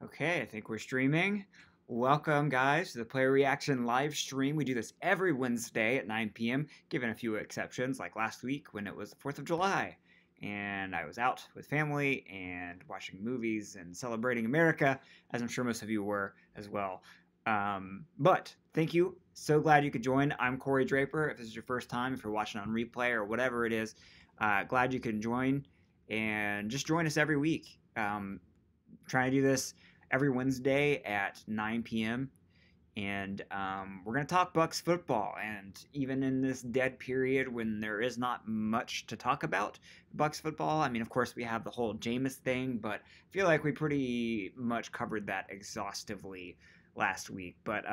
Okay, I think we're streaming. Welcome, guys, to the Player Reaction live stream. We do this every Wednesday at 9 p.m., given a few exceptions, like last week when it was the 4th of July. And I was out with family and watching movies and celebrating America, as I'm sure most of you were as well. But thank you. So glad you could join. I'm Corey Draper. If this is your first time, if you're watching on replay or whatever it is, glad you can join. And just join us every week. Trying to do this every Wednesday at 9 p.m. And we're going to talk Bucs football. And even in this dead period when there is not much to talk about Bucs football, I mean, of course, we have the whole Jameis thing, but I feel like we pretty much covered that exhaustively last week. But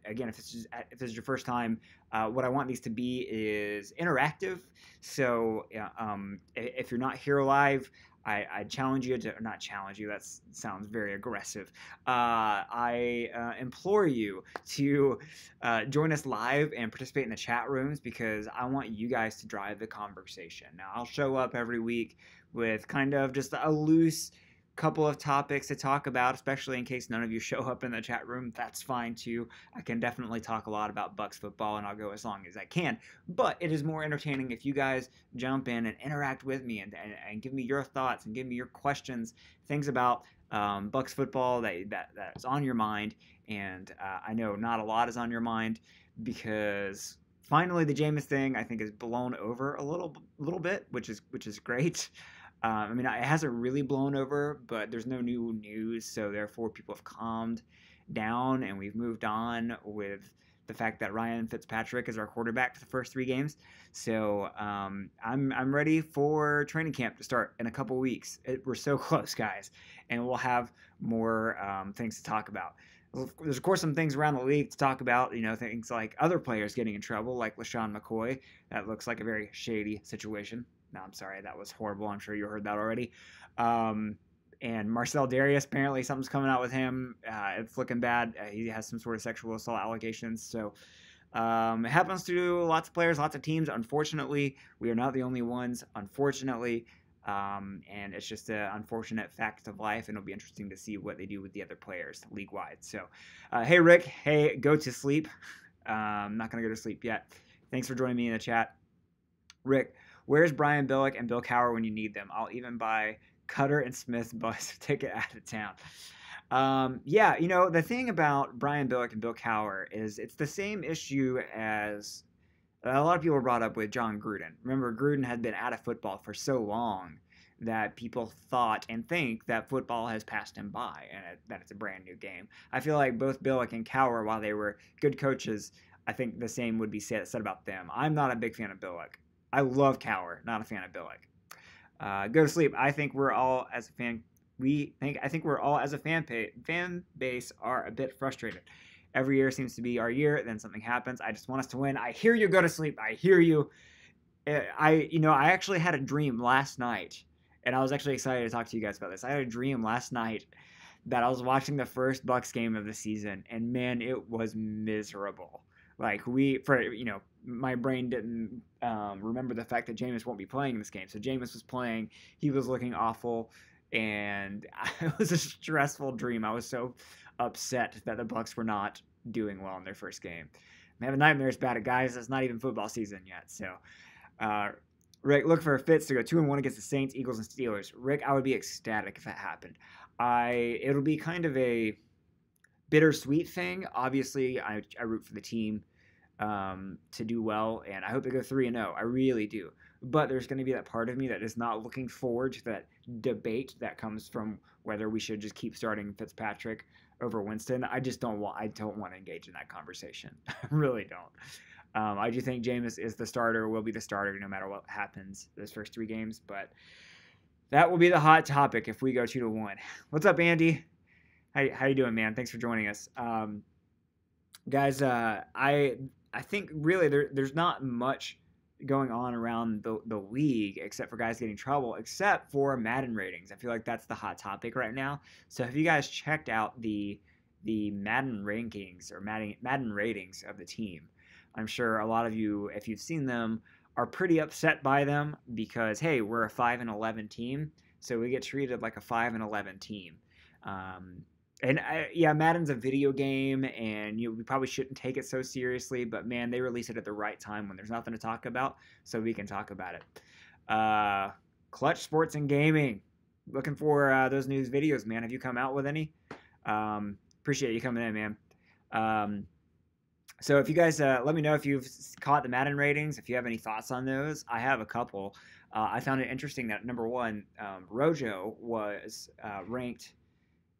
again, if this is your first time, what I want these to be is interactive. So if you're not here live, I challenge you to, not challenge you, that sounds very aggressive. I implore you to join us live and participate in the chat rooms because I want you guys to drive the conversation. Now, I'll show up every week with kind of just a loose couple of topics to talk about, especially in case none of you show up in the chat room. That's fine too. I can definitely talk a lot about Bucs football and I'll go as long as I can, but it is more entertaining if you guys jump in and interact with me and give me your thoughts and give me your questions, things about Bucs football that's on your mind. And I know not a lot is on your mind because finally the Jameis thing I think is blown over a little bit, which is great. I mean, it hasn't really blown over, but there's no new news, so therefore people have calmed down and we've moved on with the fact that Ryan Fitzpatrick is our quarterback for the first 3 games. So I'm ready for training camp to start in a couple weeks. We're so close, guys, and we'll have more things to talk about. There's, of course, some things around the league to talk about, things like other players getting in trouble, like LaShawn McCoy. That looks like a very shady situation. No, I'm sorry. That was horrible. I'm sure you heard that already. And Marcel Darius, apparently something's coming out with him. It's looking bad. He has some sort of sexual assault allegations. So it happens to lots of players, lots of teams. Unfortunately, we are not the only ones, unfortunately. And it's just an unfortunate fact of life, and it'll be interesting to see what they do with the other players league-wide. So, hey, Rick. Hey, go to sleep. I'm not going to go to sleep yet. Thanks for joining me in the chat. Rick, where's Brian Billick and Bill Cowher when you need them? I'll even buy Cutter and Smith's bus ticket out of town. The thing about Brian Billick and Bill Cowher is it's the same issue as a lot of people brought up with John Gruden. Remember, Gruden had been out of football for so long that people thought and think that football has passed him by and that it's a brand new game. I feel like both Billick and Cowher, while they were good coaches, I think the same would be said about them. I'm not a big fan of Billick. I love Cowher, not a fan of Billick. Go to sleep. I think we're all as a fan. I think we're all as a fan base are a bit frustrated. Every year seems to be our year. Then something happens. I just want us to win. I hear you. Go to sleep. I hear you. I actually had a dream last night, and I was actually excited to talk to you guys about this. I had a dream last night that I was watching the first Bucs game of the season, and man, it was miserable. Like my brain didn't remember the fact that Jameis won't be playing in this game. So Jameis was playing. He was looking awful, and it was a stressful dream. I was so upset that the Bucs were not doing well in their first game. I'm having nightmares about it, guys. It's not even football season yet. So, Rick, look for Fitz to go 2-1 against the Saints, Eagles, and Steelers. Rick, I would be ecstatic if that happened. It'll be kind of a bittersweet thing. Obviously, I root for the team to do well, and I hope they go 3-0. I really do. But there's going to be that part of me that is not looking forward to that debate that comes from whether we should just keep starting Fitzpatrick over Winston. I don't want to engage in that conversation. I really don't. I do think Jameis is the starter, will be the starter no matter what happens those first 3 games, but that will be the hot topic if we go 2-1. What's up, Andy? How you doing, man? Thanks for joining us. Guys, I think really there's not much going on around the league except for guys getting in trouble, except for Madden ratings. I feel like that's the hot topic right now. So have you guys checked out the Madden rankings or Madden ratings of the team? I'm sure a lot of you, if you've seen them, are pretty upset by them because, hey, we're a 5-11 team, so we get treated like a 5-11 team. Yeah, Madden's a video game, and we probably shouldn't take it so seriously. But man, they release it at the right time when there's nothing to talk about, so we can talk about it. Clutch Sports and Gaming, looking for those news videos, man. Have you come out with any? Appreciate you coming in, man. So if you guys let me know if you've caught the Madden ratings, if you have any thoughts on those. I have a couple. I found it interesting that number one, Rojo was ranked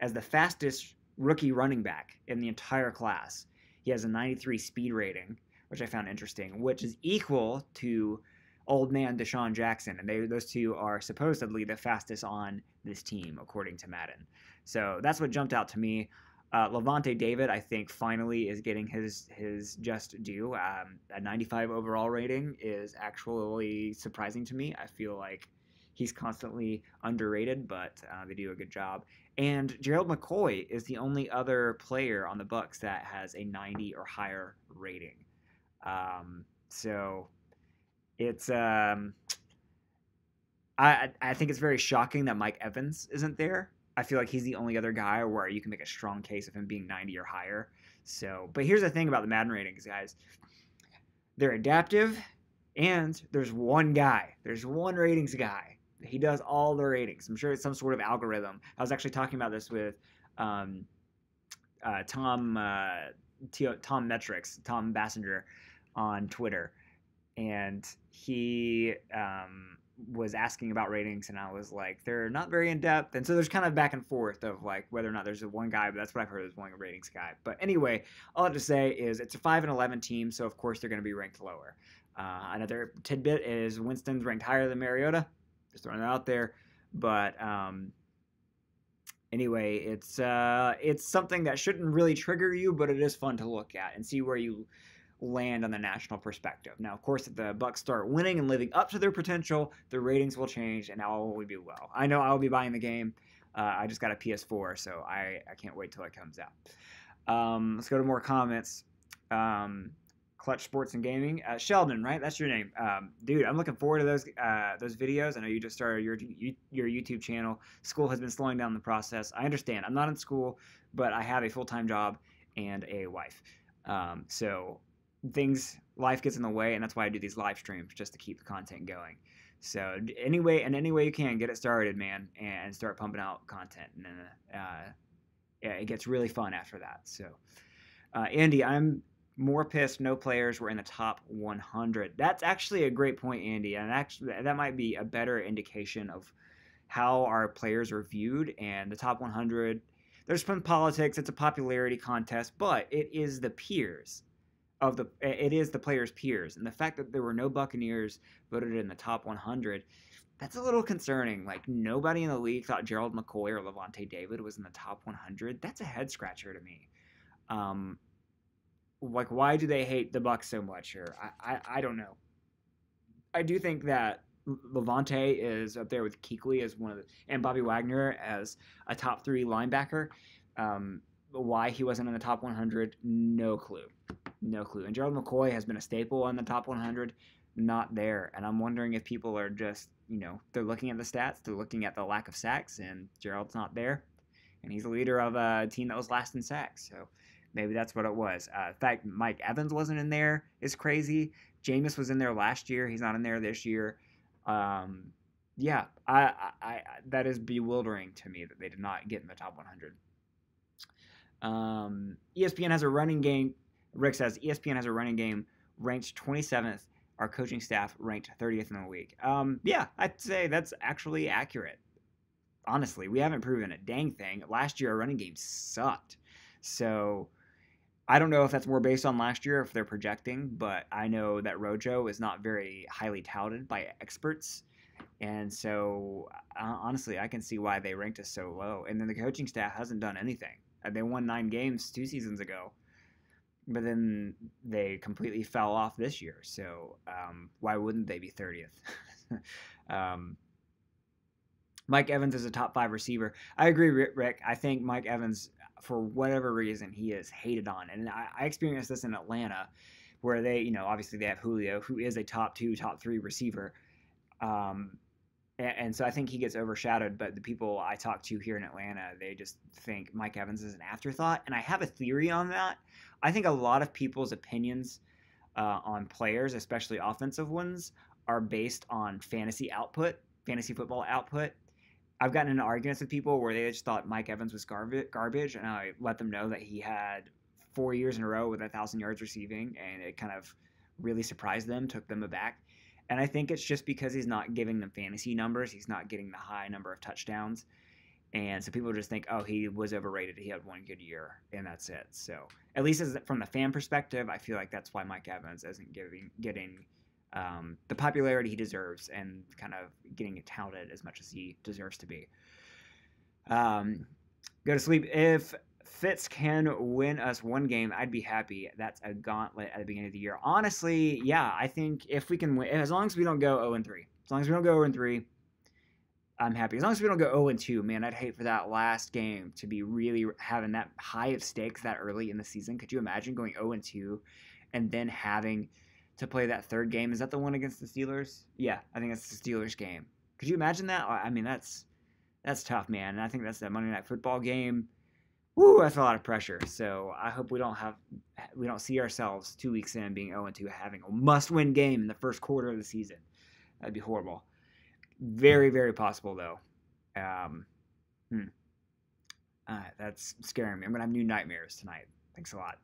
as the fastest rookie running back in the entire class. He has a 93 speed rating, which I found interesting, which is equal to old man Deshaun Jackson, and those two are supposedly the fastest on this team, according to Madden. So that's what jumped out to me. Levante David, I think, finally is getting his just due. A 95 overall rating is actually surprising to me. I feel like he's constantly underrated, but they do a good job. And Gerald McCoy is the only other player on the Bucs that has a 90 or higher rating. So it's I think it's very shocking that Mike Evans isn't there. I feel like he's the only other guy where you can make a strong case of him being 90 or higher. So, but here's the thing about the Madden ratings, guys. They're adaptive, and there's one guy. There's one ratings guy. He does all the ratings. I'm sure it's some sort of algorithm. I was actually talking about this with Tom Metrics, Tom Bassinger on Twitter, and he was asking about ratings, and I was like, they're not very in depth, and so there's kind of back and forth of like whether or not there's one guy, but that's what I've heard is one ratings guy. But anyway, all I have to say is it's a 5-11 team, so of course they're going to be ranked lower. Another tidbit is Winston's ranked higher than Mariota. Just throwing it out there, but anyway, it's something that shouldn't really trigger you, but it is fun to look at and see where you land on the national perspective. Now, of course, if the Bucs start winning and living up to their potential, the ratings will change, and all will be well. I know I'll be buying the game. I just got a PS4, so I can't wait till it comes out. Let's go to more comments. Clutch Sports and Gaming. Sheldon, right? That's your name. Dude, I'm looking forward to those videos. I know you just started your YouTube channel. School has been slowing down the process. I understand. I'm not in school, but I have a full-time job and a wife. So life gets in the way, and that's why I do these live streams, just to keep the content going. So any way you can, get it started, man, and start pumping out content. And then it gets really fun after that. So Andy, I'm more pissed no players were in the top 100. That's actually a great point, Andy, and actually that might be a better indication of how our players are viewed. And the top 100, there's been politics, it's a popularity contest, but it is the peers it is the players' peers, and the fact that there were no Buccaneers voted in the top 100, that's a little concerning. Like, nobody in the league thought Gerald McCoy or Levante David was in the top 100. That's a head scratcher to me. Like, why do they hate the Bucs so much? Or I don't know. I do think that Levante is up there with Kuechly as and Bobby Wagner as a top 3 linebacker. Why he wasn't in the top 100, no clue. And Gerald McCoy has been a staple in the top 100, not there. And I'm wondering if people are just, they're looking at the stats, they're looking at the lack of sacks, and Gerald's not there. And he's the leader of a team that was last in sacks. So maybe that's what it was. In fact, Mike Evans wasn't in there is crazy. Jameis was in there last year. He's not in there this year. Yeah, I that is bewildering to me that they did not get in the top 100. ESPN has a running game. Rick says ESPN has a running game ranked 27th. Our coaching staff ranked 30th in the league. Yeah, I'd say that's actually accurate. Honestly, we haven't proven a dang thing. Last year, our running game sucked. So I don't know if that's more based on last year, if they're projecting, but I know that Rojo is not very highly touted by experts. And so, honestly, I can see why they ranked us so low. And then the coaching staff hasn't done anything. They won 9 games 2 seasons ago. But then they completely fell off this year. So why wouldn't they be 30th? Mike Evans is a top 5 receiver. I agree, Rick. I think Mike Evans, for whatever reason, he is hated on. And I experienced this in Atlanta, where they, obviously they have Julio, who is a top 2, top 3 receiver. And so I think he gets overshadowed. But the people I talk to here in Atlanta, they just think Mike Evans is an afterthought. And I have a theory on that. I think a lot of people's opinions on players, especially offensive ones, are based on fantasy football output. I've gotten into arguments with people where they just thought Mike Evans was garbage, and I let them know that he had 4 years in a row with 1,000 yards receiving, and it kind of really surprised them, took them aback. And I think it's just because he's not giving them fantasy numbers. He's not getting the high number of touchdowns. And so people just think, oh, he was overrated. He had one good year, and that's it. So at least from the fan perspective, I feel like that's why Mike Evans isn't getting the popularity he deserves and kind of getting touted as much as he deserves to be. Go to sleep. If Fitz can win us one game, I'd be happy. That's a gauntlet at the beginning of the year. Honestly, yeah, I think if we can win, as long as we don't go 0-3, as long as we don't go 0-3, I'm happy. As long as we don't go 0-2, man, I'd hate for that last game to be really having that high of stakes that early in the season. Could you imagine going 0-2 and then having to play that third game? Is that the one against the Steelers? Yeah, I think that's the Steelers game. Could you imagine that? I mean, that's tough, man. And I think that's that Monday Night Football game. Woo, that's a lot of pressure. So I hope we don't see ourselves 2 weeks in being 0-2, having a must-win game in the first quarter of the season. That'd be horrible. Very, very possible, though. That's scaring me. I'm going to have new nightmares tonight. Thanks a lot.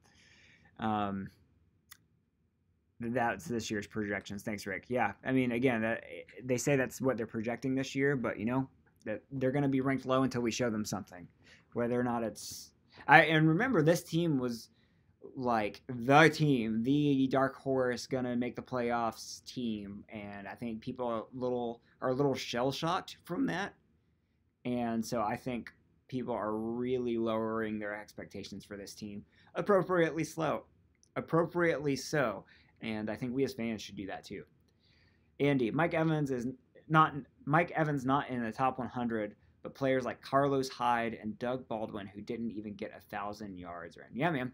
That's this year's projections. Thanks, Rick. Yeah, I mean, again, they say that's what they're projecting this year, but, that they're going to be ranked low until we show them something. Whether or not it's... And remember, this team was like the team, the dark horse, going to make the playoffs team, and I think people are a little shell-shocked from that, and so I think people are really lowering their expectations for this team appropriately so, and I think we as fans should do that too. Andy, Mike Evans not in the top 100, but players like Carlos Hyde and Doug Baldwin, who didn't even get 1,000 yards, are in. Yeah, man.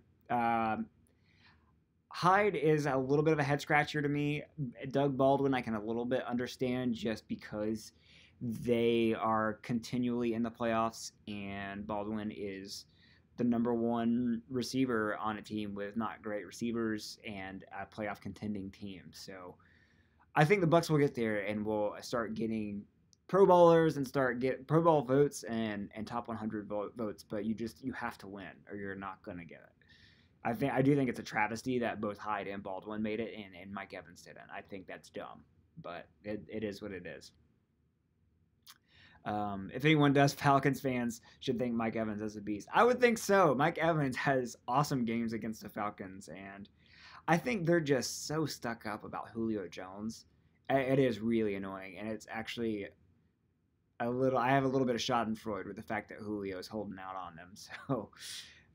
Hyde is a little bit of a head scratcher to me. Doug Baldwin, I can a little bit understand just because they are continually in the playoffs, and Baldwin is the number one receiver on a team with not great receivers and a playoff contending team. So I think the Bucs will get there, and we'll start getting Pro Bowlers and start get Pro Bowl votes and top 100 votes. But you have to win, or you're not gonna get it. I do think it's a travesty that both Hyde and Baldwin made it, and Mike Evans didn't. I think that's dumb, but it is what it is. If anyone does, Falcons fans should think Mike Evans is a beast. I would think so. Mike Evans has awesome games against the Falcons, and I think they're just so stuck up about Julio Jones. It is really annoying, and it's actually I have a little bit of schadenfreude with the fact that Julio is holding out on them. So,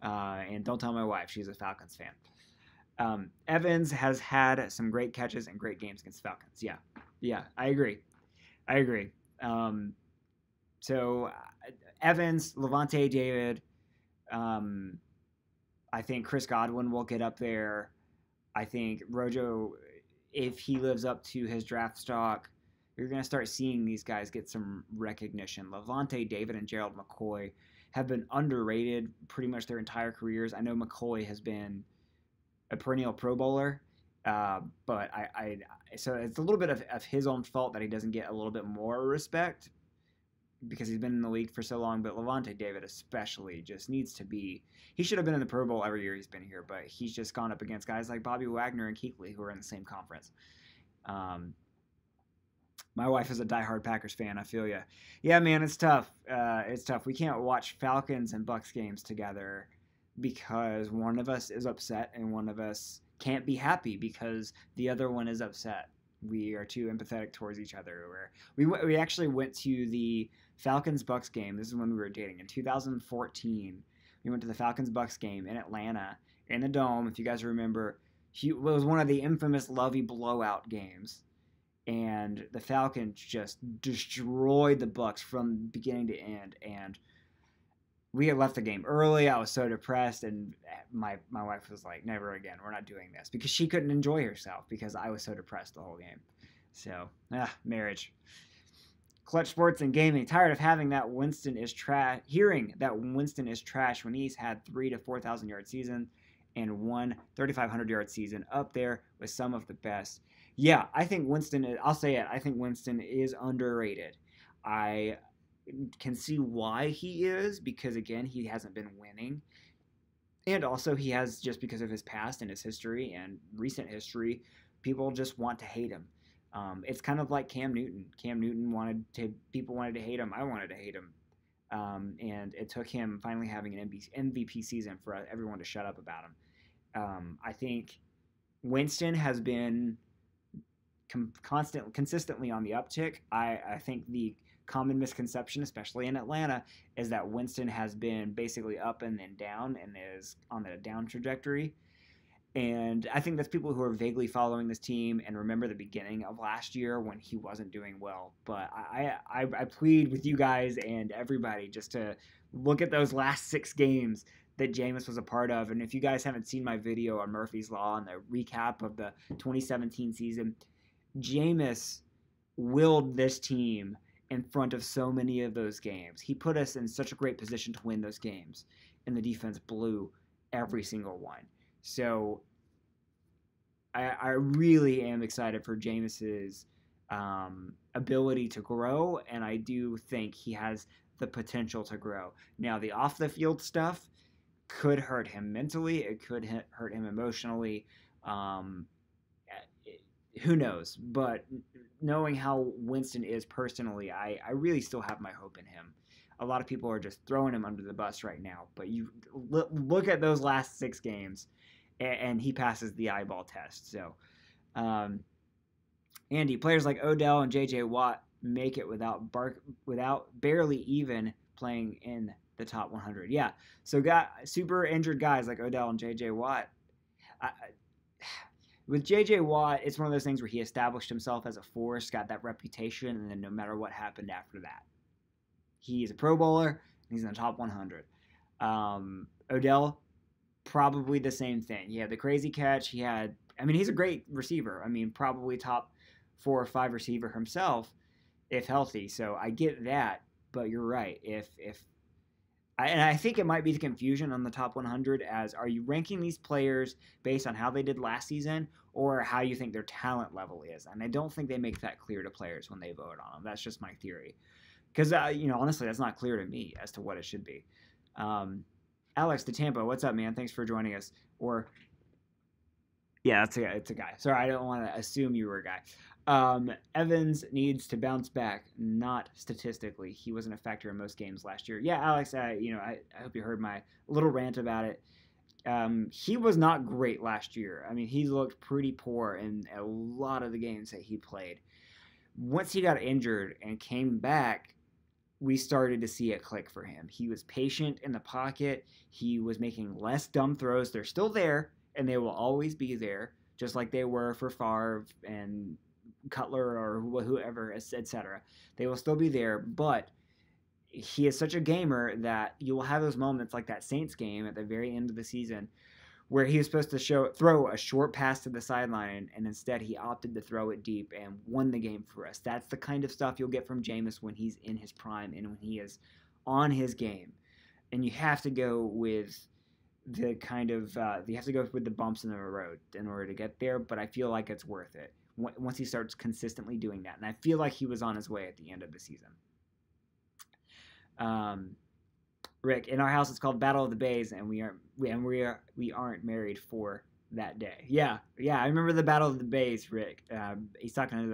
and don't tell my wife, she's a Falcons fan. Evans has had some great catches and great games against Falcons. Yeah, I agree. So Evans, Levante David, I think Chris Godwin will get up there. I think Rojo, if he lives up to his draft stock, you're going to start seeing these guys get some recognition. Levante David and Gerald McCoy have been underrated pretty much their entire careers. I know McCoy has been a perennial Pro Bowler, but so it's a little bit of his own fault that he doesn't get a little bit more respect because he's been in the league for so long. But Levante David especially just needs to be – he should have been in the Pro Bowl every year he's been here, but he's just gone up against guys like Bobby Wagner and Kuechly who are in the same conference. My wife is a diehard Packers fan. I feel you. Yeah, man, it's tough. We can't watch Falcons and Bucs games together because one of us is upset and one of us can't be happy because the other one is upset. We are too empathetic towards each other. We actually went to the Falcons-Bucs game. This is when we were dating. In 2014, we went to the Falcons-Bucs game in Atlanta in a dome. If you guys remember, it was one of the infamous Lovey blowout games. And the Falcons just destroyed the Bucs from beginning to end. And we had left the game early. I was so depressed, and my wife was like, "Never again. We're not doing this," because she couldn't enjoy herself because I was so depressed the whole game. So, marriage. Clutch Sports and Gaming. Tired of having that Winston is trash. Hearing that Winston is trash when he's had 3,000 to 4,000 yard season and one 3,500 yard season, up there with some of the best. Yeah, I think Winston. I'll say it. I think Winston is underrated. I can see why he is, because again, he hasn't been winning. And also, he has, just because of his past and his history and recent history, people just want to hate him. It's kind of like Cam Newton. People wanted to hate him. I wanted to hate him. And it took him finally having an MVP season for everyone to shut up about him. I think Winston has been consistently on the uptick. I think the common misconception, especially in Atlanta, is that Winston has been basically up and then down and is on the down trajectory. And I think that's people who are vaguely following this team and remember the beginning of last year when he wasn't doing well. But I plead with you guys and everybody just to look at those last 6 games that Jameis was a part of. And if you guys haven't seen my video on Murphy's Law and the recap of the 2017 season, Jameis willed this team in front of so many of those games. He put us in such a great position to win those games, and the defense blew every single one. So I really am excited for Jameis's ability to grow, and I do think he has the potential to grow. Now, the off-the-field stuff could hurt him mentally. It could hurt him emotionally. Who knows? But knowing how Winston is personally, I really still have my hope in him. A lot of people are just throwing him under the bus right now. But you look at those last 6 games, and he passes the eyeball test. So, Andy, players like Odell and J.J. Watt make it without barely even playing in the top 100. Yeah, so got super injured guys like Odell and J.J. Watt. With J.J. Watt, it's one of those things where he established himself as a force, got that reputation, and then no matter what happened after that, he's a Pro Bowler, and he's in the top 100. Odell, probably the same thing. He had the crazy catch. He's a great receiver. Probably top 4 or 5 receiver himself, if healthy. So I get that, but you're right. And I think it might be the confusion on the top 100 as, are you ranking these players based on how they did last season or how you think their talent level is? And I don't think they make that clear to players when they vote on them. That's just my theory. Because, honestly, that's not clear to me as to what it should be. Alex DeTampa, what's up, man? Thanks for joining us. Yeah, it's a guy. Sorry, I don't want to assume you were a guy. Evans needs to bounce back, not statistically. He wasn't a factor in most games last year. Yeah, Alex, I hope you heard my little rant about it. He was not great last year. He looked pretty poor in a lot of the games that he played. Once he got injured and came back, we started to see it click for him. He was patient in the pocket. He was making less dumb throws. They're still there, and they will always be there, just like they were for Favre and Cutler or whoever, etc. They will still be there, but he is such a gamer that you will have those moments like that Saints game at the very end of the season where he was supposed to throw a short pass to the sideline, and instead he opted to throw it deep and won the game for us. That's the kind of stuff you'll get from Jameis when he's in his prime and when he is on his game. And you have to go with the the bumps in the road in order to get there, but I feel like it's worth it once he starts consistently doing that. And I feel like he was on his way at the end of the season. Rick, in our house it's called Battle of the Bays, and we aren't married for that day. Yeah, I remember the Battle of the Bays, Rick. He's talking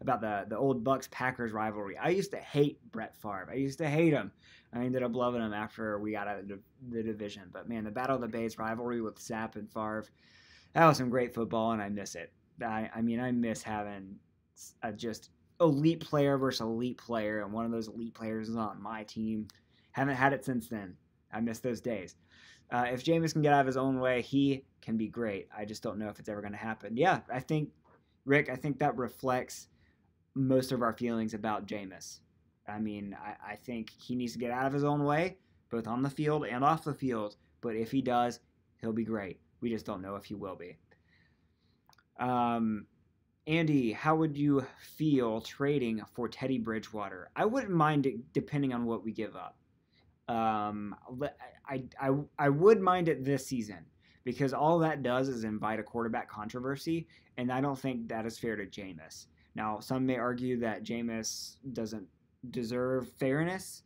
about the old Bucs Packers rivalry. I used to hate Brett Favre. I used to hate him. I ended up loving him after we got out of the division. But man, the Battle of the Bays rivalry with Sapp and Favre, that was some great football, and I miss it. I miss having a just elite player versus elite player, and one of those elite players is on my team. Haven't had it since then. I miss those days. If Jameis can get out of his own way, he can be great. I just don't know if it's ever going to happen. Yeah, Rick, I think that reflects most of our feelings about Jameis. I think he needs to get out of his own way, both on the field and off the field. But if he does, he'll be great. We just don't know if he will be. Andy, how would you feel trading for Teddy Bridgewater? I wouldn't mind it depending on what we give up. I would mind it this season because all that does is invite a quarterback controversy, and I don't think that is fair to Jameis. Now, some may argue that Jameis doesn't deserve fairness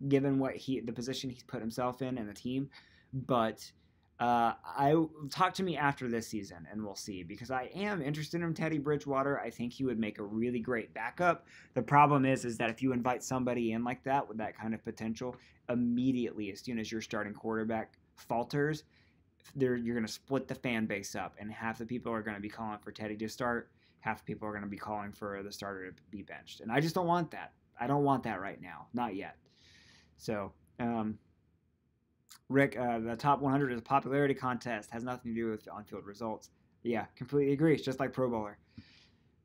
given the position he's put himself in and the team, but I talk to me after this season and we'll see because I am interested in Teddy Bridgewater. I think he would make a really great backup. The problem is that if you invite somebody in like that with that kind of potential, immediately as soon as your starting quarterback falters, you're going to split the fan base up, and half the people are going to be calling for Teddy to start, half the people are going to be calling for the starter to be benched, and I just don't want that. I don't want that right now, not yet. So. Rick, the top 100 is a popularity contest. Has nothing to do with on-field results. Yeah, completely agree. It's just like Pro Bowler.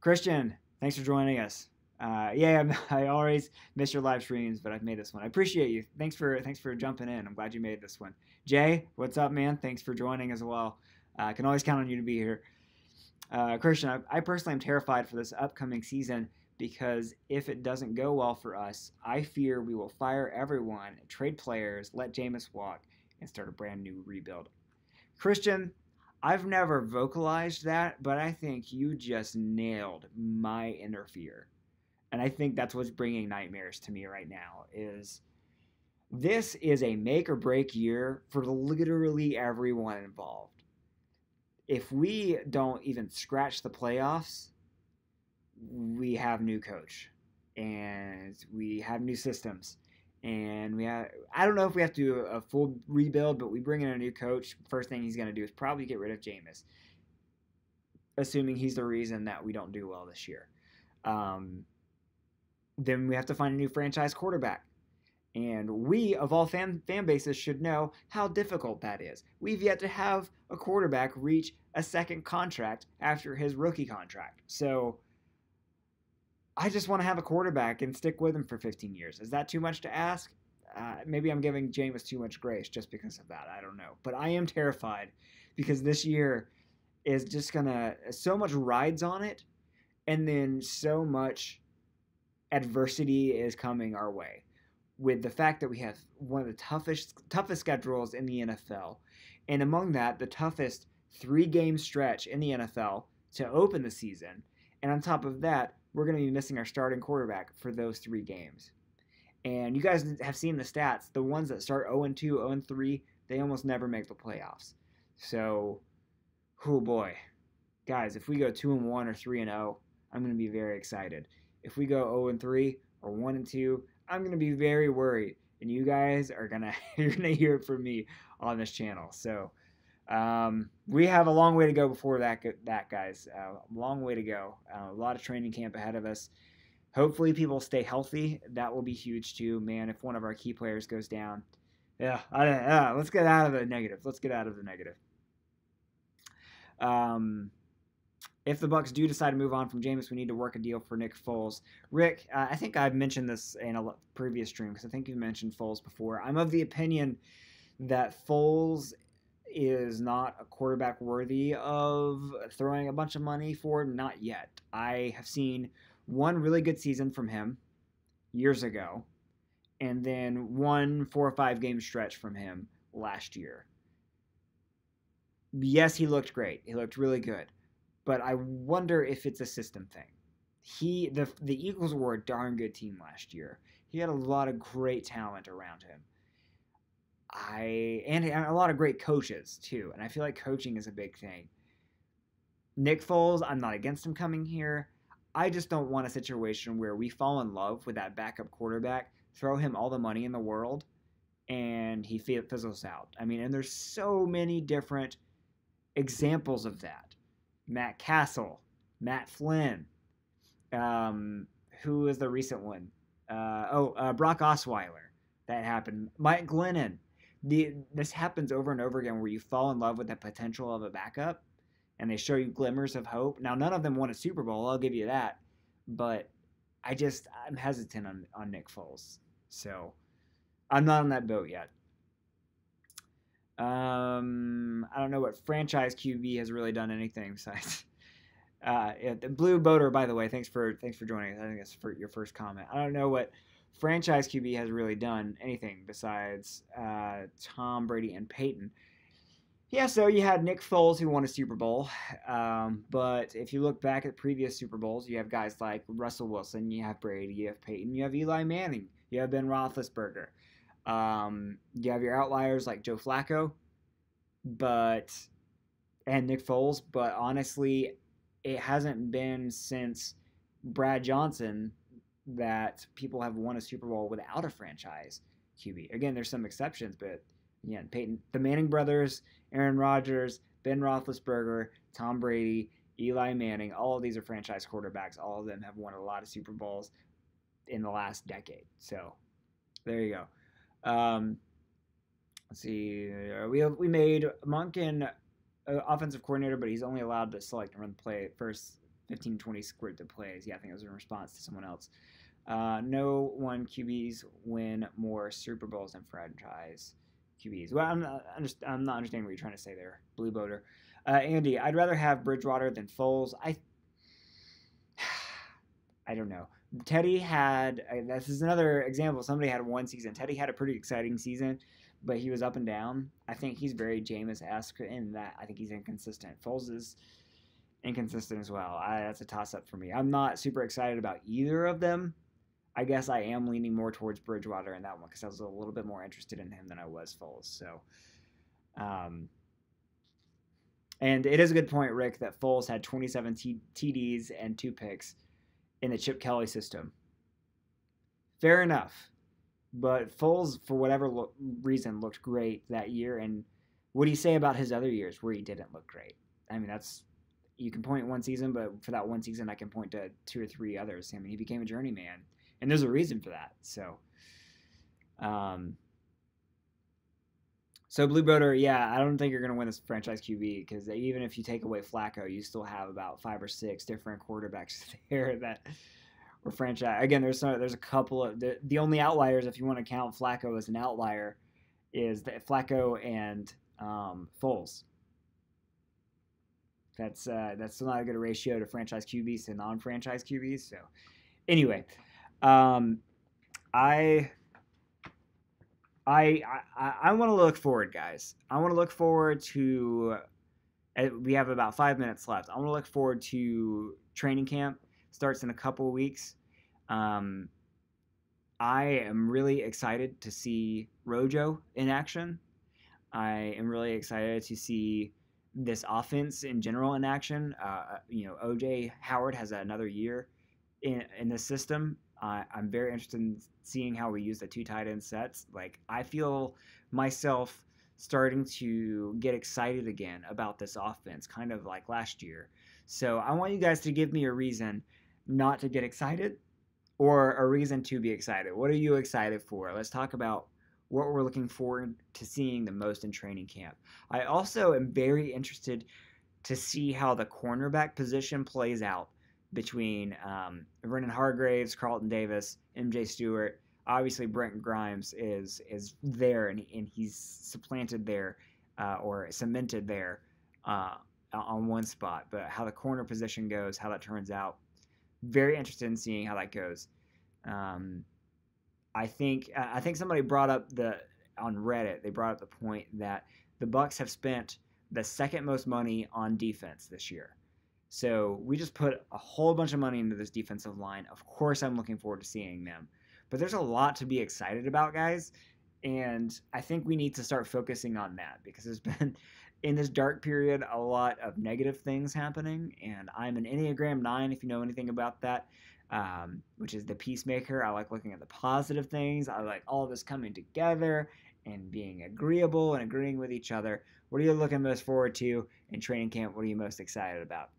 Christian, thanks for joining us. I always miss your live streams, but I've made this one. I appreciate you. Thanks for jumping in. I'm glad you made this one. Jay, what's up, man? Thanks for joining as well. I can always count on you to be here. Christian, I personally am terrified for this upcoming season because if it doesn't go well for us, I fear we will fire everyone, trade players, let Jameis walk, and start a brand new rebuild. Christian, I've never vocalized that, but I think you just nailed my inner fear. And I think that's what's bringing nightmares to me right now is this is a make or break year for literally everyone involved. If we don't even scratch the playoffs, we have new coach and we have new systems and I don't know if we have to do a full rebuild, but we bring in a new coach. First thing he's going to do is probably get rid of Jameis, assuming he's the reason that we don't do well this year. Then we have to find a new franchise quarterback. And we, of all fan bases, should know how difficult that is. We've yet to have a quarterback reach a second contract after his rookie contract. So I just want to have a quarterback and stick with him for 15 years. Is that too much to ask? Maybe I'm giving Jameis too much grace just because of that. I don't know. But I am terrified because this year is just going to – so much rides on it, and then so much adversity is coming our way with the fact that we have one of the toughest schedules in the NFL, and among that, the toughest 3-game stretch in the NFL to open the season. And on top of that, we're going to be missing our starting quarterback for those 3 games. And you guys have seen the stats. The ones that start 0-2, 0-3, they almost never make the playoffs. So, oh boy. Guys, if we go 2-1 or 3-0, I'm going to be very excited. If we go 0-3 or 1-2, I'm going to be very worried. And you guys are you're going to hear it from me on this channel. So, we have a long way to go before that guys. A long way to go. A lot of training camp ahead of us. Hopefully people stay healthy. That will be huge too. Man, if one of our key players goes down. Let's get out of the negative. If the Bucs do decide to move on from Jameis, we need to work a deal for Nick Foles. Rick, I think I've mentioned this in a previous stream because I think you've mentioned Foles before. I'm of the opinion that Foles is not a quarterback worthy of throwing a bunch of money for. Not yet. I have seen one really good season from him years ago, and then one 4 or 5 game stretch from him last year. Yes, he looked great. He looked really good. But I wonder if it's a system thing. The Eagles were a darn good team last year. He had a lot of great talent around him. And a lot of great coaches, too. And I feel like coaching is a big thing. Nick Foles, I'm not against him coming here. I just don't want a situation where we fall in love with that backup quarterback, throw him all the money in the world, and he fizzles out. I mean, and there's so many different examples of that. Matt Castle, Matt Flynn, who is the recent one? Brock Osweiler. That happened. Mike Glennon. This happens over and over again where you fall in love with the potential of a backup and they show you glimmers of hope. Now, none of them won a Super Bowl, I'll give you that. But I'm hesitant on Nick Foles. So, I'm not on that boat yet. I don't know what franchise QB has really done anything besides The Blue Boater, by the way, thanks for joining us. I think that's for your first comment. I don't know what franchise QB has really done anything besides Tom Brady and Peyton. Yeah, so you had Nick Foles who won a Super Bowl, but if you look back at previous Super Bowls, you have guys like Russell Wilson, you have Brady, you have Peyton, you have Eli Manning, you have Ben Roethlisberger. You have your outliers like Joe Flacco, but and Nick Foles, but honestly, it hasn't been since Brad Johnson that people have won a Super Bowl without a franchise QB. Again, there's some exceptions, but yeah, Peyton, the Manning brothers, Aaron Rodgers, Ben Roethlisberger, Tom Brady, Eli Manning, all of these are franchise quarterbacks. All of them have won a lot of Super Bowls in the last decade. So there you go. Let's see. We made Monken offensive coordinator, but he's only allowed to select and run the play first 15, 20 scripted plays. Yeah, I think it was in response to someone else. No one QBs win more Super Bowls than franchise QBs. Well, I'm not understanding what you're trying to say there, Blue Boater. Andy, I'd rather have Bridgewater than Foles. I don't know. Teddy had, this is another example. Somebody had one season. Teddy had a pretty exciting season, but he was up and down. I think he's very Jameis-esque in that I think he's inconsistent. Foles is inconsistent as well. That's a toss-up for me. I'm not super excited about either of them. I guess I am leaning more towards Bridgewater in that one because I was a little bit more interested in him than I was Foles. So, and it is a good point, Rick, that Foles had 27 TDs and 2 picks in the Chip Kelly system. Fair enough. But Foles, for whatever reason, looked great that year. And what do you say about his other years where he didn't look great? I mean, you can point one season, but for that one season, I can point to 2 or 3 others. I mean, he became a journeyman. And there's a reason for that. So, Blue Boater, yeah, I don't think you're going to win this franchise QB because even if you take away Flacco, you still have about 5 or 6 different quarterbacks there that were franchise. Again, there's a couple of the only outliers, if you want to count Flacco as an outlier, is that Flacco and Foles. That's still not a good ratio to franchise QBs to non-franchise QBs. So, anyway, I want to look forward, guys. I want to look forward to. We have about 5 minutes left. I want to look forward to training camp. Starts in a couple of weeks. I am really excited to see Rojo in action. I am really excited to see this offense in general in action. OJ Howard has another year in the system. I'm very interested in seeing how we use the 2 tight end sets. Like, I feel myself starting to get excited again about this offense, kind of like last year. So I want you guys to give me a reason not to get excited or a reason to be excited. What are you excited for? Let's talk about what we're looking forward to seeing the most in training camp. I also am very interested to see how the cornerback position plays out between Vernon Hargraves, Carlton Davis, MJ Stewart. Obviously, Brent Grimes is there, and he's supplanted there or cemented there on one spot. But how the corner position goes, how that turns out, very interested in seeing how that goes. I think somebody brought up on Reddit. They brought up the point that the Bucs have spent the second most money on defense this year. So we just put a whole bunch of money into this defensive line. Of course, I'm looking forward to seeing them. But there's a lot to be excited about, guys. And I think we need to start focusing on that because there's been, in this dark period, a lot of negative things happening. And I'm an Enneagram 9, if you know anything about that, which is the peacemaker. I like looking at the positive things. I like all of this coming together and being agreeable and agreeing with each other. What are you looking most forward to in training camp? What are you most excited about?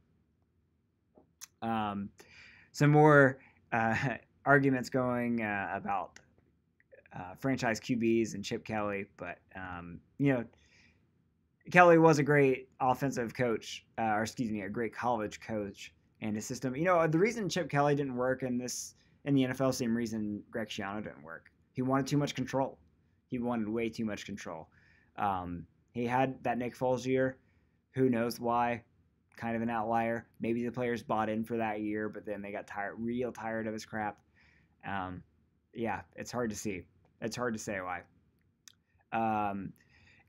Some more arguments going about franchise QBs and Chip Kelly, but Kelly was a great offensive coach, a great college coach and his system. The reason Chip Kelly didn't work in the NFL, same reason Greg Schiano didn't work. He wanted too much control. He wanted way too much control. He had that Nick Foles year. Who knows why? kind of an outlier. Maybe the players bought in for that year, but then they got real tired of his crap. Yeah, it's hard to see. It's hard to say why.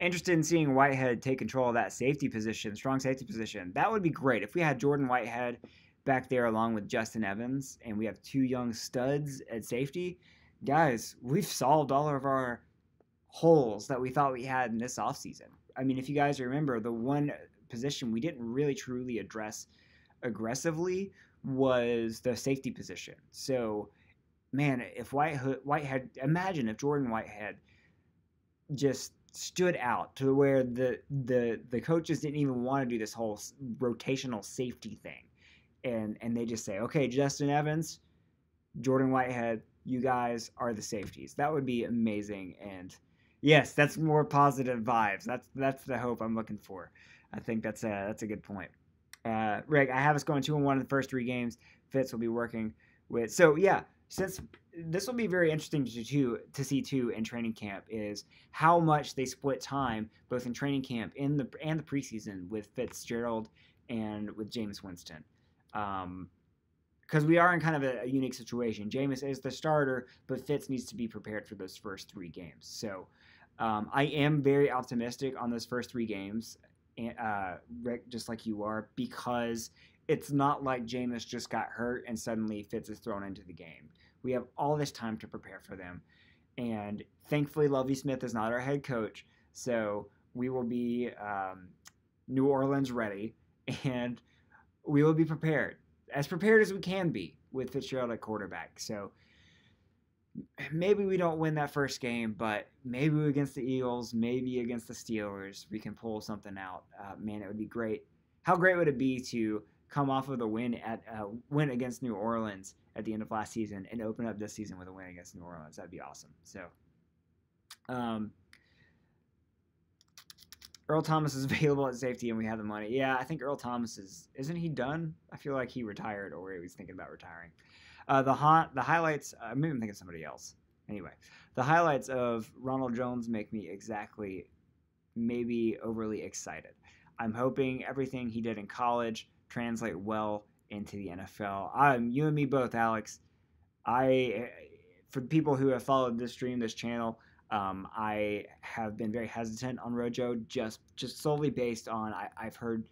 Interested in seeing Whitehead take control of that safety position, strong safety position. That would be great if we had Jordan Whitehead back there along with Justin Evans, and we have two young studs at safety. Guys, we've solved all of our holes that we thought we had in this offseason. I mean, if you guys remember, the one position we didn't really truly address aggressively was the safety position. So, man, if Whitehead, imagine if Jordan Whitehead just stood out to where the coaches didn't even want to do this whole rotational safety thing, and they just say, okay, Justin Evans, Jordan Whitehead, you guys are the safeties. That would be amazing. And yes, that's more positive vibes. That's the hope I'm looking for. I think that's a good point. Rick, I have us going 2-1 in the first 3 games. Fitz will be working with. So yeah, since this will be very interesting to see too in training camp is how much they split time both in training camp and the preseason with Fitzgerald and with Jameis Winston. Because we are in kind of a unique situation. Jameis is the starter, but Fitz needs to be prepared for those first 3 games. So I am very optimistic on those first 3 games, Rick, just like you are, because it's not like Jameis just got hurt and suddenly Fitz is thrown into the game. We have all this time to prepare for them. And thankfully, Lovie Smith is not our head coach, so we will be New Orleans ready, and we will be prepared. As prepared as we can be with Fitzgerald at quarterback. So maybe we don't win that first game, but maybe against the Eagles, maybe against the Steelers, we can pull something out. Man, it would be great. How great would it be to come off of the win against New Orleans at the end of last season and open up this season with a win against New Orleans? That'd be awesome. So, Earl Thomas is available at safety, and we have the money. Yeah, I think Earl Thomas isn't he done? I feel like he retired, or he was thinking about retiring. The highlights. Maybe I'm thinking of somebody else. Anyway, the highlights of Ronald Jones make me maybe overly excited. I'm hoping everything he did in college translate well into the NFL. You and me both, Alex. For people who have followed this channel, I have been very hesitant on Rojo, just solely based on I've heard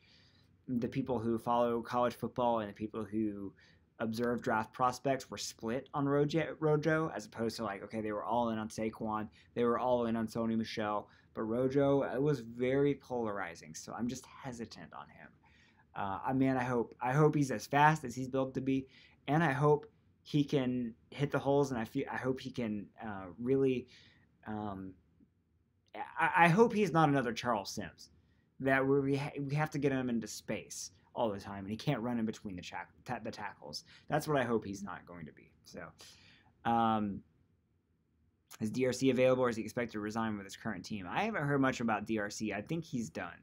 the people who follow college football and the people who observe draft prospects were split on Rojo, as opposed to like, okay, they were all in on Saquon, they were all in on Sony Michel, but Rojo, it was very polarizing, so I'm just hesitant on him. I hope he's as fast as he's built to be, and I hope he can hit the holes, and I hope he can really. I hope he's not another Charles Sims, that we have to get him into space all the time, and he can't run in between the tackles. That's what I hope he's not going to be. So, is DRC available, or is he expected to resign with his current team? I haven't heard much about DRC. I think he's done.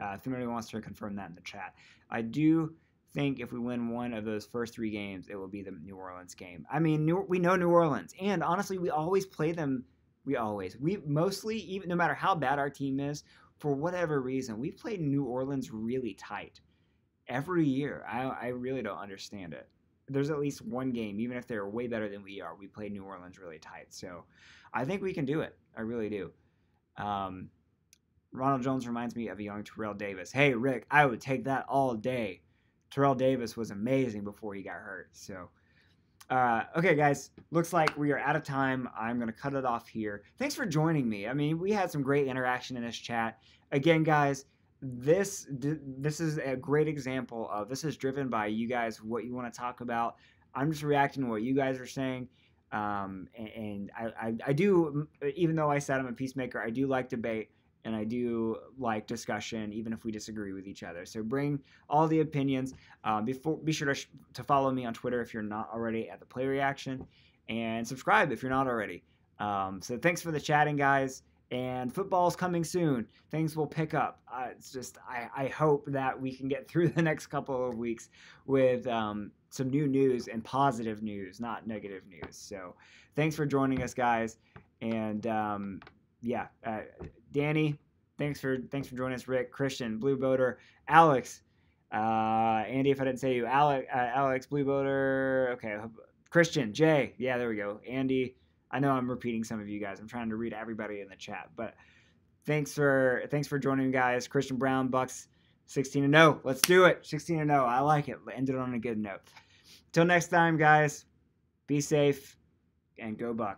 If anybody wants to confirm that in the chat. I do think if we win one of those first 3 games, it will be the New Orleans game. I mean, we know New Orleans, and honestly, we always play them. We mostly, even no matter how bad our team is, for whatever reason, we play New Orleans really tight every year. I really don't understand it. There's at least one game, even if they're way better than we are, we play New Orleans really tight. So I think we can do it. I really do. Ronald Jones reminds me of a young Terrell Davis. Hey, Rick, I would take that all day. Terrell Davis was amazing before he got hurt. So, okay, guys, looks like we are out of time. I'm going to cut it off here. Thanks for joining me. I mean, we had some great interaction in this chat. Again, guys, this is a great example of this is driven by you guys, what you want to talk about. I'm just reacting to what you guys are saying. And I do, even though I said I'm a peacemaker, I do like debate. And I do like discussion, even if we disagree with each other. So bring all the opinions. Be sure to follow me on Twitter if you're not already at the Play Reaction, and subscribe if you're not already. So thanks for the chatting, guys. And football's coming soon. Things will pick up. It's just I hope that we can get through the next couple of weeks with some new news and positive news, not negative news. So thanks for joining us, guys. And Danny, thanks for joining us. Rick, Christian, Blue Boater, Alex, Andy, if I didn't say you, Alex, Blue Boater, okay, Christian, Jay, yeah, there we go. Andy, I know I'm repeating some of you guys. I'm trying to read everybody in the chat, but thanks for joining, guys. Christian Brown, Bucs, 16-0. Let's do it. 16-0. I like it. Ended on a good note. Till next time, guys. Be safe and go Bucs.